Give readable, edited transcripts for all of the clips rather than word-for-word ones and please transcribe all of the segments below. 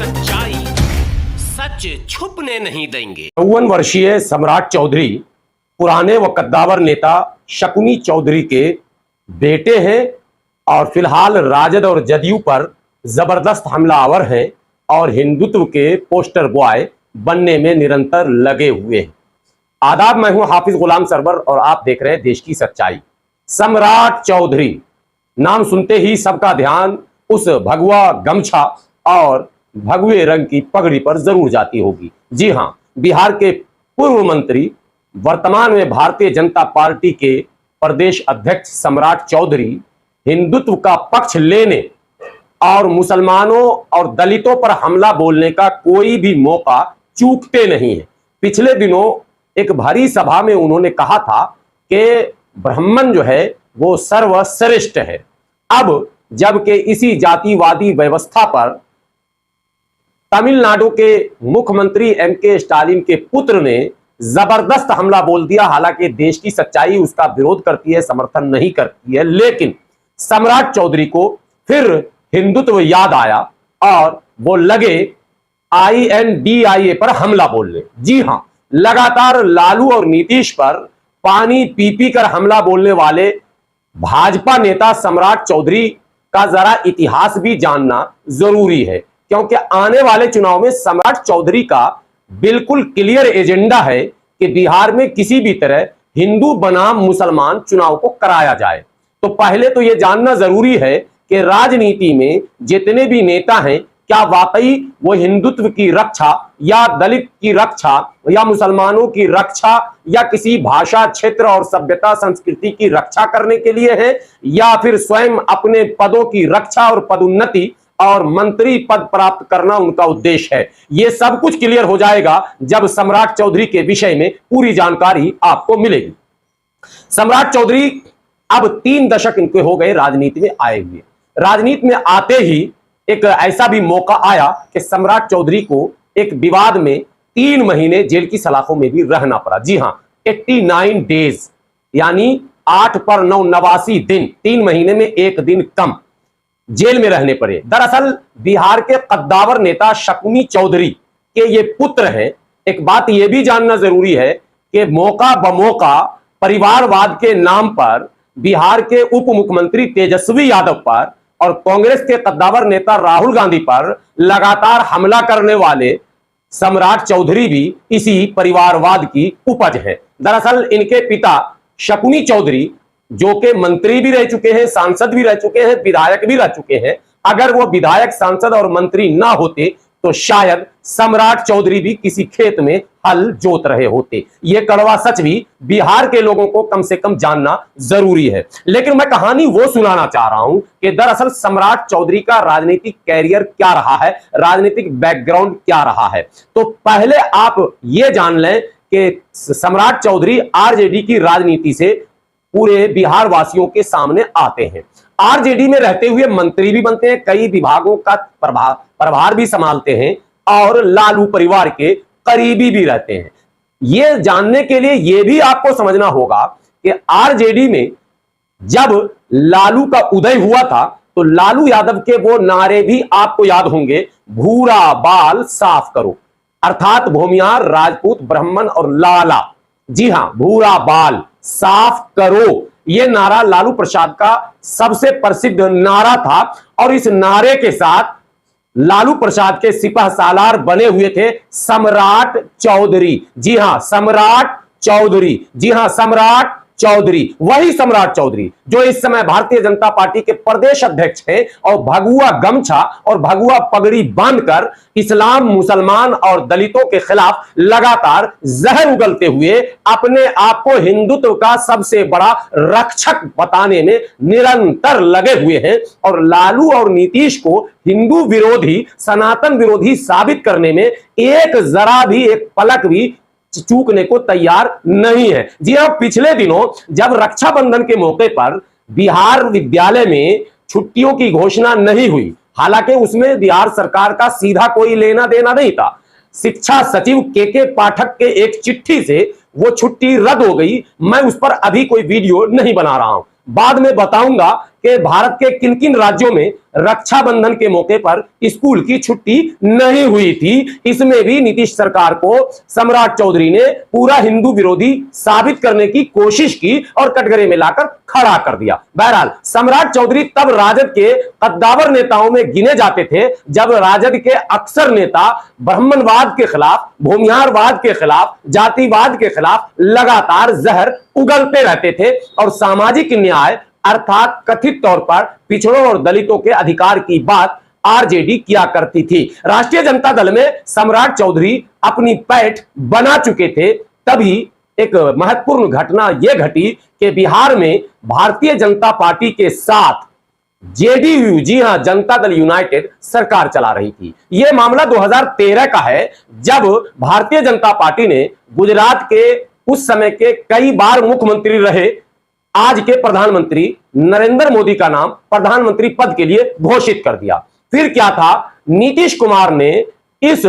सच्चाई सच छुपने नहीं देंगे। 54 वर्षीय सम्राट चौधरी पुराने व कद्दावर नेता शकुनी चौधरी के बेटे हैं और फिलहाल राजद और जदयू पर जबरदस्त हमलावर हैं और हिंदुत्व के पोस्टर बॉय बनने में निरंतर लगे हुए हैं। आदाब, मैं हूं हाफिज गुलाम सरवर और आप देख रहे हैं देश की सच्चाई। सम्राट चौधरी नाम सुनते ही सबका ध्यान उस भगवा गमछा और भगवे रंग की पगड़ी पर जरूर जाती होगी। जी हां, बिहार के पूर्व मंत्री, वर्तमान में भारतीय जनता पार्टी के प्रदेश अध्यक्ष सम्राट चौधरी हिंदुत्व का पक्ष लेने और मुसलमानों और दलितों पर हमला बोलने का कोई भी मौका चूकते नहीं है। पिछले दिनों एक भरी सभा में उन्होंने कहा था कि ब्राह्मण जो है वो सर्वश्रेष्ठ है। अब जबकि इसी जातिवादी व्यवस्था पर तमिलनाडु के मुख्यमंत्री एम.के. स्टालिन के पुत्र ने जबरदस्त हमला बोल दिया। हालांकि देश की सच्चाई उसका विरोध करती है, समर्थन नहीं करती है, लेकिन सम्राट चौधरी को फिर हिंदुत्व याद आया और वो लगे INDIA पर हमला बोलने। जी हां, लगातार लालू और नीतीश पर पानी पी पी कर हमला बोलने वाले भाजपा नेता सम्राट चौधरी का जरा इतिहास भी जानना जरूरी है, क्योंकि आने वाले चुनाव में सम्राट चौधरी का बिल्कुल क्लियर एजेंडा है कि बिहार में किसी भी तरह हिंदू बनाम मुसलमान चुनाव को कराया जाए। तो पहले तो यह जानना जरूरी है कि राजनीति में जितने भी नेता हैं, क्या वाकई वो हिंदुत्व की रक्षा या दलित की रक्षा या मुसलमानों की रक्षा या किसी भाषा, क्षेत्र और सभ्यता संस्कृति की रक्षा करने के लिए है, या फिर स्वयं अपने पदों की रक्षा और पदोन्नति और मंत्री पद प्राप्त करना उनका उद्देश्य है। यह सब कुछ क्लियर हो जाएगा जब सम्राट चौधरी के विषय में पूरी जानकारी आपको मिलेगी। सम्राट चौधरी अब 3 दशक इनके हो गए राजनीति में आए हुए। राजनीति में आते ही एक ऐसा भी मौका आया कि सम्राट चौधरी को एक विवाद में 3 महीने जेल की सलाखों में भी रहना पड़ा। जी हां, 89 डेज यानी 8 पर 9 89 दिन, 3 महीने में 1 दिन कम जेल में रहने पड़े। दरअसल बिहार के कद्दावर नेता शकुनी चौधरी के ये पुत्र हैं। एक बात यह भी जानना जरूरी है कि मौका बमौका परिवारवाद के नाम पर बिहार के उप मुख्यमंत्री तेजस्वी यादव पर और कांग्रेस के कद्दावर नेता राहुल गांधी पर लगातार हमला करने वाले सम्राट चौधरी भी इसी परिवारवाद की उपज है। दरअसल इनके पिता शकुनी चौधरी, जो कि मंत्री भी रह चुके हैं, सांसद भी रह चुके हैं, विधायक भी रह चुके हैं, अगर वो विधायक, सांसद और मंत्री ना होते तो शायद सम्राट चौधरी भी किसी खेत में हल जोत रहे होते। यह कड़वा सच भी बिहार के लोगों को कम से कम जानना जरूरी है। लेकिन मैं कहानी वो सुनाना चाह रहा हूं कि दरअसल सम्राट चौधरी का राजनीतिक कैरियर क्या रहा है, राजनीतिक बैकग्राउंड क्या रहा है। तो पहले आप ये जान लें कि सम्राट चौधरी आरजेडी की राजनीति से पूरे बिहार वासियों के सामने आते हैं। आरजेडी में रहते हुए मंत्री भी बनते हैं, कई विभागों का प्रभार भी संभालते हैं और लालू परिवार के करीबी भी रहते हैं। यह जानने के लिए यह भी आपको समझना होगा कि आरजेडी में जब लालू का उदय हुआ था तो लालू यादव के वो नारे भी आपको याद होंगे, भूरा बाल साफ करो, अर्थात भूमियार, राजपूत, ब्राह्मण और लाला। जी हां, भूरा बाल साफ करो, यह नारा लालू प्रसाद का सबसे प्रसिद्ध नारा था और इस नारे के साथ लालू प्रसाद के सिपह सालार बने हुए थे सम्राट चौधरी। जी हां, सम्राट चौधरी। जी हां, सम्राट चौधरी, वही सम्राट चौधरी जो इस समय भारतीय जनता पार्टी के प्रदेश अध्यक्ष हैं और भगुआ गमछा और भगुआ पगड़ी बांधकर इस्लाम, मुसलमान और दलितों के खिलाफ लगातार जहर उगलते हुए अपने आप को हिंदुत्व का सबसे बड़ा रक्षक बताने में निरंतर लगे हुए हैं और लालू और नीतीश को हिंदू विरोधी, सनातन विरोधी साबित करने में एक जरा भी, एक पलक भी चूकने को तैयार नहीं है। जी हां, पिछले दिनों जब रक्षाबंधन के मौके पर बिहार विद्यालय में छुट्टियों की घोषणा नहीं हुई, हालांकि उसमें बिहार सरकार का सीधा कोई लेना देना नहीं था, शिक्षा सचिव के पाठक के एक चिट्ठी से वो छुट्टी रद्द हो गई। मैं उस पर अभी कोई वीडियो नहीं बना रहा हूं, बाद में बताऊंगा कि भारत के किन किन राज्यों में रक्षाबंधन के मौके पर स्कूल की छुट्टी नहीं हुई थी। इसमें भी नीतीश सरकार को सम्राट चौधरी ने पूरा हिंदू विरोधी साबित करने की कोशिश की और कटघरे में लाकर खड़ा कर दिया। बहरहाल सम्राट चौधरी तब राजद के कद्दावर नेताओं में गिने जाते थे जब राजद के अक्सर नेता ब्राह्मणवाद के खिलाफ, भूमिहारवाद के खिलाफ, जातिवाद के खिलाफ लगातार जहर उगलते रहते थे और सामाजिक न्याय अर्थात कथित तौर पर पिछड़ों और दलितों के अधिकार की बात आरजेडी किया करती थी। राष्ट्रीय जनता दल में सम्राट चौधरी अपनी पैठ बना चुके थे। तभी एक महत्वपूर्ण घटना यह घटी कि बिहार में भारतीय जनता पार्टी के साथ जेडीयू, जी हां, जनता दल यूनाइटेड सरकार चला रही थी। यह मामला 2013 का है जब भारतीय जनता पार्टी ने गुजरात के उस समय के कई बार मुख्यमंत्री रहे आज के प्रधानमंत्री नरेंद्र मोदी का नाम प्रधानमंत्री पद के लिए घोषित कर दिया। फिर क्या था, नीतीश कुमार ने इस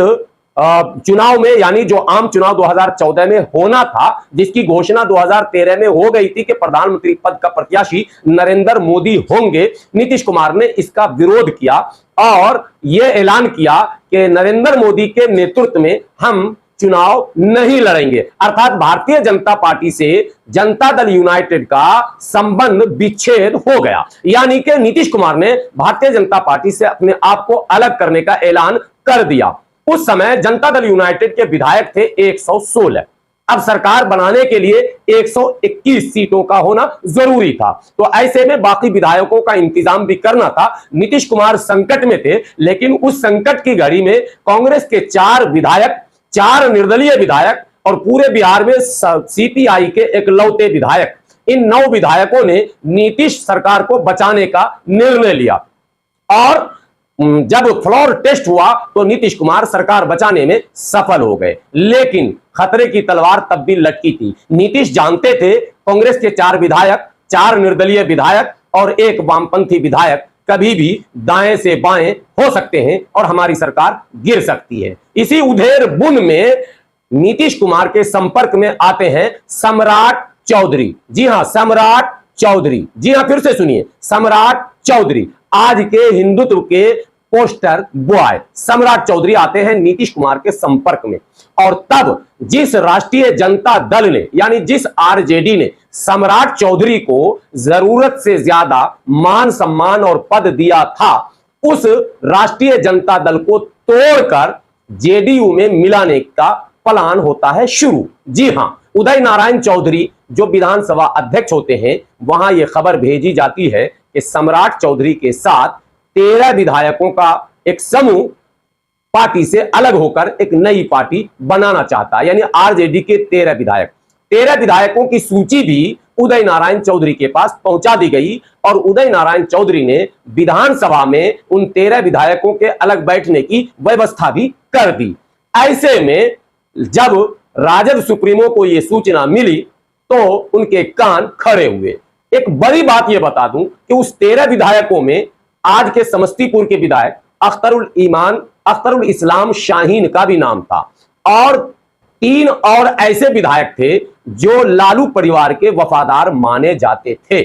चुनाव में, यानी जो आम चुनाव 2014 में होना था, जिसकी घोषणा 2013 में हो गई थी कि प्रधानमंत्री पद का प्रत्याशी नरेंद्र मोदी होंगे, नीतीश कुमार ने इसका विरोध किया और यह ऐलान किया कि नरेंद्र मोदी के नेतृत्व में हम चुनाव नहीं लड़ेंगे। अर्थात भारतीय जनता पार्टी से जनता दल यूनाइटेड का संबंध विच्छेद हो गया, यानी कि नीतीश कुमार ने भारतीय जनता पार्टी से अपने आप को अलग करने का ऐलान कर दिया। उस समय जनता दल यूनाइटेड के विधायक थे 116। अब सरकार बनाने के लिए 121 सीटों का होना जरूरी था, तो ऐसे में बाकी विधायकों का इंतजाम भी करना था। नीतीश कुमार संकट में थे, लेकिन उस संकट की घड़ी में कांग्रेस के 4 विधायक, 4 निर्दलीय विधायक और पूरे बिहार में सीपीआई के इकलौते विधायक, इन 9 विधायकों ने नीतीश सरकार को बचाने का निर्णय लिया और जब फ्लोर टेस्ट हुआ तो नीतीश कुमार सरकार बचाने में सफल हो गए। लेकिन खतरे की तलवार तब भी लटकी थी। नीतीश जानते थे कांग्रेस के 4 विधायक, 4 निर्दलीय विधायक और 1 वामपंथी विधायक कभी भी दाएं से बाएं हो सकते हैं और हमारी सरकार गिर सकती है। इसी उधेड़ बुन में नीतीश कुमार के संपर्क में आते हैं सम्राट चौधरी। जी हां, सम्राट चौधरी। जी हां, फिर से सुनिए, सम्राट चौधरी, आज के हिंदुत्व के पोस्टर बॉय सम्राट चौधरी आते हैं नीतीश कुमार के संपर्क में। और तब जिस राष्ट्रीय जनता दल ने, यानी जिस आरजेडी ने सम्राट चौधरी को जरूरत से ज्यादा मान सम्मान और पद दिया था, उस राष्ट्रीय जनता दल को तोड़कर जेडीयू में मिलाने का प्लान होता है शुरू। जी हां, उदय नारायण चौधरी जो विधानसभा अध्यक्ष होते हैं, वहां यह खबर भेजी जाती है कि सम्राट चौधरी के साथ 13 विधायकों का एक समूह पार्टी से अलग होकर एक नई पार्टी बनाना चाहता है, यानी आरजेडी के 13 विधायक। 13 विधायकों की सूची भी उदय नारायण चौधरी के पास पहुंचा दी गई और उदय नारायण चौधरी ने विधानसभा में उन 13 विधायकों के अलग बैठने की व्यवस्था भी कर दी। ऐसे में जब राजद सुप्रीमो को यह सूचना मिली तो उनके कान खड़े हुए। एक बड़ी बात यह बता दूं कि उस 13 विधायकों में आज के समस्तीपुर के विधायक अख्तरुल इस्लाम शाहीन का भी नाम था और 3 और ऐसे विधायक थे जो लालू परिवार के वफादार माने जाते थे।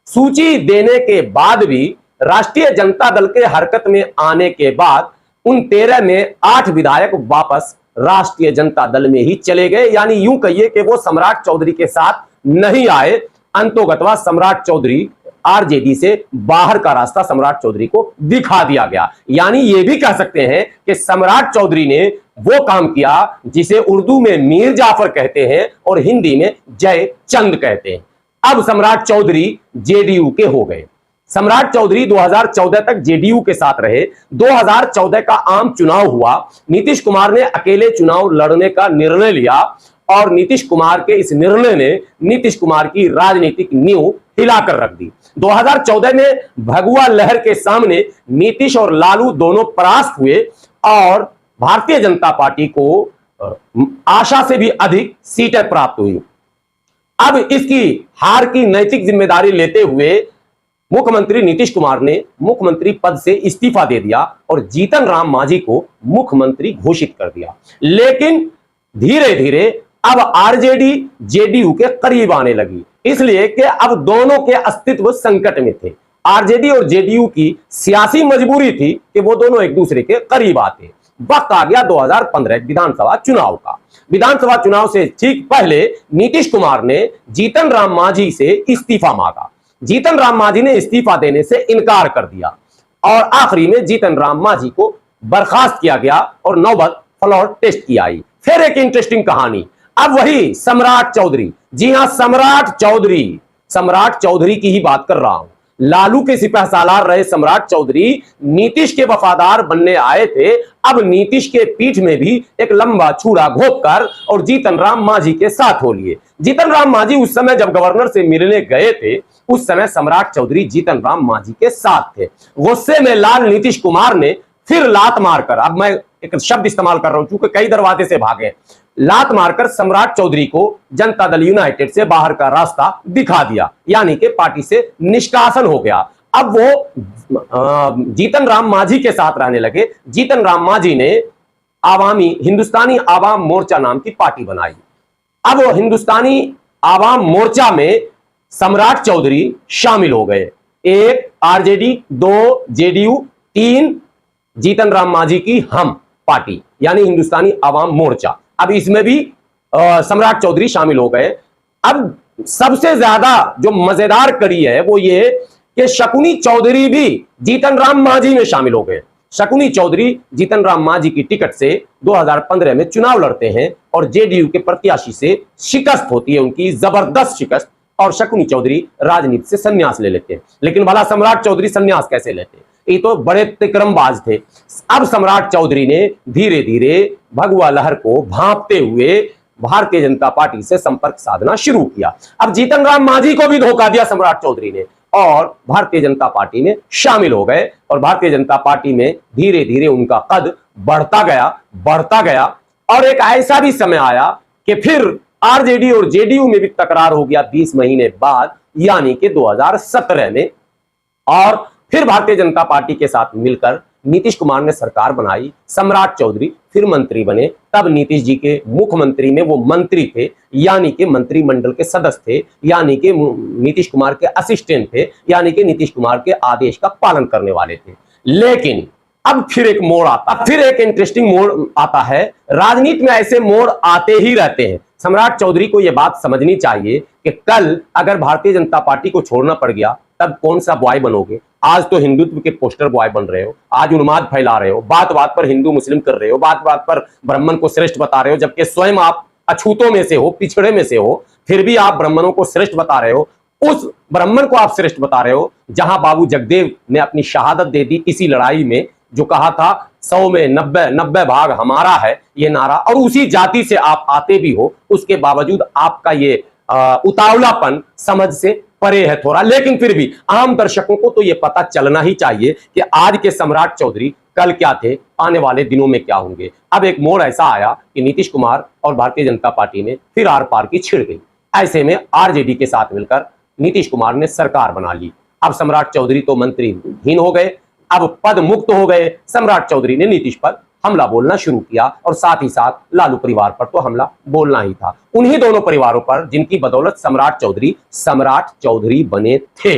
सूची देने के बाद भी राष्ट्रीय जनता दल के हरकत में आने के बाद उन 13 में 8 विधायक वापस राष्ट्रीय जनता दल में ही चले गए, यानी यूं कहिए कि वो सम्राट चौधरी के साथ नहीं आए। अंतोगत्वा सम्राट चौधरी, आरजेडी से बाहर का रास्ता सम्राट चौधरी को दिखा दिया गया। यानी यह भी कह सकते हैं कि सम्राट चौधरी ने वो काम किया जिसे उर्दू में मीर जाफर कहते हैं और हिंदी में जय चंद कहते हैं। अब सम्राट चौधरी जेडीयू के हो गए। सम्राट चौधरी 2014 तक जेडीयू के साथ रहे। 2014 का आम चुनाव हुआ, नीतीश कुमार ने अकेले चुनाव लड़ने का निर्णय लिया और नीतीश कुमार के इस निर्णय ने नीतीश कुमार की राजनीतिक नींव हिलाकर रख दी। 2014 में भगुआ लहर के सामने नीतीश और लालू दोनों परास्त हुए और भारतीय जनता पार्टी को आशा से भी अधिक सीटें प्राप्त हुई। अब इसकी हार की नैतिक जिम्मेदारी लेते हुए मुख्यमंत्री नीतीश कुमार ने मुख्यमंत्री पद से इस्तीफा दे दिया और जीतन राम मांझी को मुख्यमंत्री घोषित कर दिया। लेकिन धीरे धीरे अब आरजेडी जेडीयू के करीब आने लगी, इसलिए कि अब दोनों के अस्तित्व संकट में थे। आरजेडी और जेडीयू की सियासी मजबूरी थी कि वो दोनों एक दूसरे के करीब आते। वक्त आ गया 2015 विधानसभा चुनाव का। विधानसभा चुनाव से ठीक पहले नीतीश कुमार ने जीतन राम मांझी से इस्तीफा मांगा। जीतन राम मांझी ने इस्तीफा देने से इनकार कर दिया और आखिरी में जीतन राम मांझी को बर्खास्त किया गया और नौबत फ्लोर टेस्ट की आई। फिर एक इंटरेस्टिंग कहानी, अब वही सम्राट चौधरी, जी हां सम्राट चौधरी की ही बात कर रहा हूं। लालू के सिपहसालार रहे सम्राट चौधरी नीतीश के वफादार बनने आए थे। अब नीतीश के पीठ में भी एक लंबा छुरा घोंप कर और जीतन राम मांझी के साथ हो लिए। जीतन राम मांझी उस समय जब गवर्नर से मिलने गए थे, उस समय सम्राट चौधरी जीतन राम मांझी के साथ थे। गुस्से में लाल नीतीश कुमार ने फिर लात मारकर, अब मैं एक शब्द इस्तेमाल कर रहा हूं क्योंकि कई दरवाजे से भागे, लात मारकर सम्राट चौधरी को जनता दल यूनाइटेड से बाहर का रास्ता दिखा दिया, यानी कि पार्टी से निष्कासन हो गया। अब वो जीतन राम मांझी के साथ रहने लगे। जीतन राम मांझी ने हिंदुस्तानी आवाम मोर्चा नाम की पार्टी बनाई। अब वो हिंदुस्तानी आवाम मोर्चा में सम्राट चौधरी शामिल हो गए। 1 आरजेडी, 2 जेडीयू, 3 जीतन राम मांझी की हम पार्टी यानी हिंदुस्तानी आवाम मोर्चा। अब इसमें भी सम्राट चौधरी शामिल हो गए। अब सबसे ज्यादा जो मजेदार कड़ी है वो ये कि शकुनी चौधरी भी जीतन राम मांझी में शामिल हो गए। शकुनी चौधरी जीतन राम मांझी की टिकट से 2015 में चुनाव लड़ते हैं और जेडीयू के प्रत्याशी से शिकस्त होती है, उनकी जबरदस्त शिकस्त, और शकुनी चौधरी राजनीति से संन्यास ले लेते हैं। लेकिन भला सम्राट चौधरी संन्यास कैसे लेते? ये तो बड़े तिक्रमबाज थे। अब सम्राट चौधरी ने धीरे धीरे भगवा लहर को भांपते हुए भारतीय जनता पार्टी से संपर्क साधना शुरू किया। अब जीतन राम मांझी को भी धोखा दिया सम्राट चौधरी ने और भारतीय जनता पार्टी में शामिल हो गए और भारतीय जनता पार्टी में धीरे धीरे उनका कद बढ़ता गया और एक ऐसा भी समय आया कि फिर आरजेडी और जेडीयू में भी तकरार हो गया 20 महीने बाद, यानी कि 2017 में। और फिर भारतीय जनता पार्टी के साथ मिलकर नीतीश कुमार ने सरकार बनाई। सम्राट चौधरी फिर मंत्री बने। तब नीतीश जी के मुख्यमंत्री में वो मंत्री थे, यानी कि मंत्रिमंडल के सदस्य थे, यानी कि नीतीश कुमार के असिस्टेंट थे, यानी कि नीतीश कुमार के आदेश का पालन करने वाले थे। लेकिन अब फिर एक मोड़ आता, फिर एक इंटरेस्टिंग मोड़ आता है। राजनीति में ऐसे मोड़ आते ही रहते हैं। सम्राट चौधरी को यह बात समझनी चाहिए कि कल अगर भारतीय जनता पार्टी को छोड़ना पड़ गया तब कौन सा बॉय बनोगे। आज तो हिंदुत्व के पोस्टर बॉय बन रहे हो, आज उन्माद फैला रहे हो, बात बात पर हिंदू मुस्लिम कर रहे हो, बात बात पर ब्राह्मण को श्रेष्ठ बता रहे हो, जबकि स्वयं आप अछूतों में से हो, पिछड़े में से हो, फिर भी आप ब्राह्मणों को श्रेष्ठ बता रहे हो। उस ब्राह्मण को आप श्रेष्ठ बता रहे हो जहां बाबू जगदेव ने अपनी शहादत दे दी इसी लड़ाई में, जो कहा था 100 में 90 भाग हमारा है ये नारा, और उसी जाति से आप आते भी हो, उसके बावजूद आपका ये उतावलापन समझ से परे है थोड़ा। लेकिन फिर भी आम दर्शकों को तो ये पता चलना ही चाहिए कि आज के सम्राट चौधरी कल क्या थे, आने वाले दिनों में क्या होंगे। अब एक मोड़ ऐसा आया कि नीतीश कुमार और भारतीय जनता पार्टी में फिर आर पार की छिड़ गई। ऐसे में आरजेडी के साथ मिलकर नीतीश कुमार ने सरकार बना ली। अब सम्राट चौधरी तो मंत्रीहीन हो गए, अब पद मुक्त हो गए। सम्राट चौधरी ने नीतीश पर हमला बोलना शुरू किया और साथ ही साथ लालू परिवार पर तो हमला बोलना ही था। उन्हीं दोनों परिवारों पर जिनकी बदौलत सम्राट चौधरी बने थे।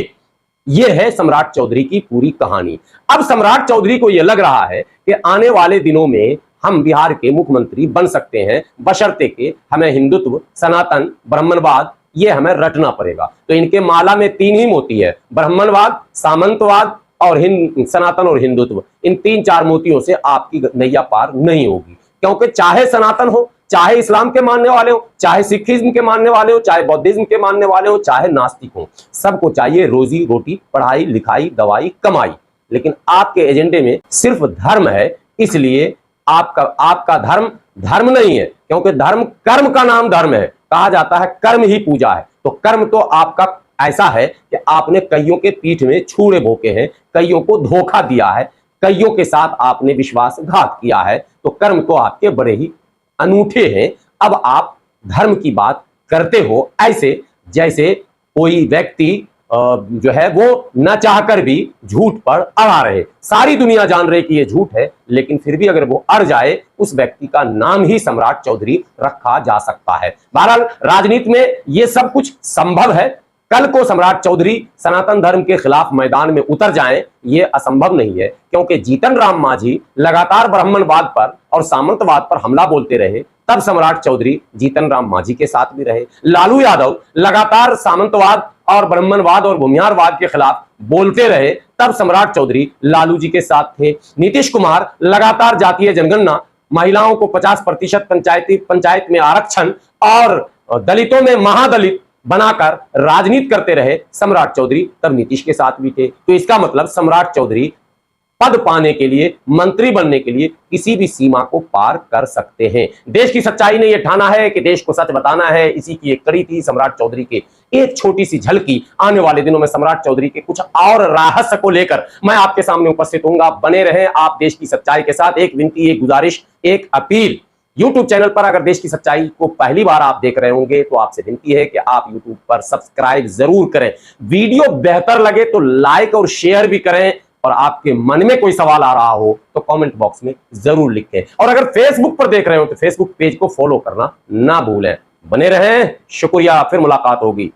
यह है सम्राट चौधरी की पूरी कहानी। अब सम्राट चौधरी को यह लग रहा है कि आने वाले दिनों में हम बिहार के मुख्यमंत्री बन सकते हैं, बशर्ते कि हमें हिंदुत्व, सनातन, ब्राह्मणवाद ये हमें रटना पड़ेगा। तो इनके माला में 3 ही मोती है, ब्राह्मणवाद, सामंतवाद और सनातन और हिंदुत्व। इन 3-4 मोतियों से आपकी नैया पार नहीं होगी, क्योंकि चाहे सनातन हो, चाहे इस्लाम के मानने वाले हो, चाहे सिखिज्म के मानने वाले हो, चाहे बौद्धिज्म के मानने वाले हो, चाहे नास्तिक हो, सबको चाहिए रोजी रोटी, पढ़ाई लिखाई, दवाई, कमाई। लेकिन आपके एजेंडे में सिर्फ धर्म है, इसलिए आपका धर्म धर्म नहीं है, क्योंकि धर्म कर्म का नाम धर्म है। कहा जाता है कर्म ही पूजा है। तो कर्म तो आपका ऐसा है कि आपने कईयों के पीठ में छुरे भोंके हैं, कईयों को धोखा दिया है, कईयों के साथ आपने विश्वासघात किया है। तो कर्म तो आपके बड़े ही अनूठे हैं। अब आप धर्म की बात करते हो ऐसे जैसे कोई व्यक्ति जो है वो न चाहकर भी झूठ पर अड़ा रहे। सारी दुनिया जान रही कि ये झूठ है, लेकिन फिर भी अगर वो अड़ जाए, उस व्यक्ति का नाम ही सम्राट चौधरी रखा जा सकता है। बहरहाल राजनीति में ये सब कुछ संभव है। कल को सम्राट चौधरी सनातन धर्म के खिलाफ मैदान में उतर जाएं, यह असंभव नहीं है, क्योंकि जीतन राम मांझी लगातार ब्राह्मणवाद पर और सामंतवाद पर हमला बोलते रहे, तब सम्राट चौधरी जीतन राम मांझी के साथ भी रहे। लालू यादव लगातार सामंतवाद और ब्राह्मणवाद और भूमिहारवाद के खिलाफ बोलते रहे, तब सम्राट चौधरी लालू जी के साथ थे। नीतीश कुमार लगातार जातीय जनगणना, महिलाओं को 50% पंचायत में आरक्षण और दलितों में महादलित बनाकर राजनीति करते रहे, सम्राट चौधरी तब नीतीश के साथ भी थे। तो इसका मतलब सम्राट चौधरी पद पाने के लिए, मंत्री बनने के लिए किसी भी सीमा को पार कर सकते हैं। देश की सच्चाई ने यह ठाना है कि देश को सच बताना है, इसी की एक कड़ी थी सम्राट चौधरी के। एक छोटी सी झलकी आने वाले दिनों में सम्राट चौधरी के कुछ और रहस्य को लेकर मैं आपके सामने उपस्थित होऊंगा। बने रहें आप देश की सच्चाई के साथ। एक विनती, एक गुजारिश, एक अपील, YouTube चैनल पर अगर देश की सच्चाई को पहली बार आप देख रहे होंगे तो आपसे विनती है कि आप YouTube पर सब्सक्राइब जरूर करें। वीडियो बेहतर लगे तो लाइक और शेयर भी करें, और आपके मन में कोई सवाल आ रहा हो तो कमेंट बॉक्स में जरूर लिखें। और अगर फेसबुक पर देख रहे हो तो फेसबुक पेज को फॉलो करना ना भूलें। बने रहें, शुक्रिया, फिर मुलाकात होगी।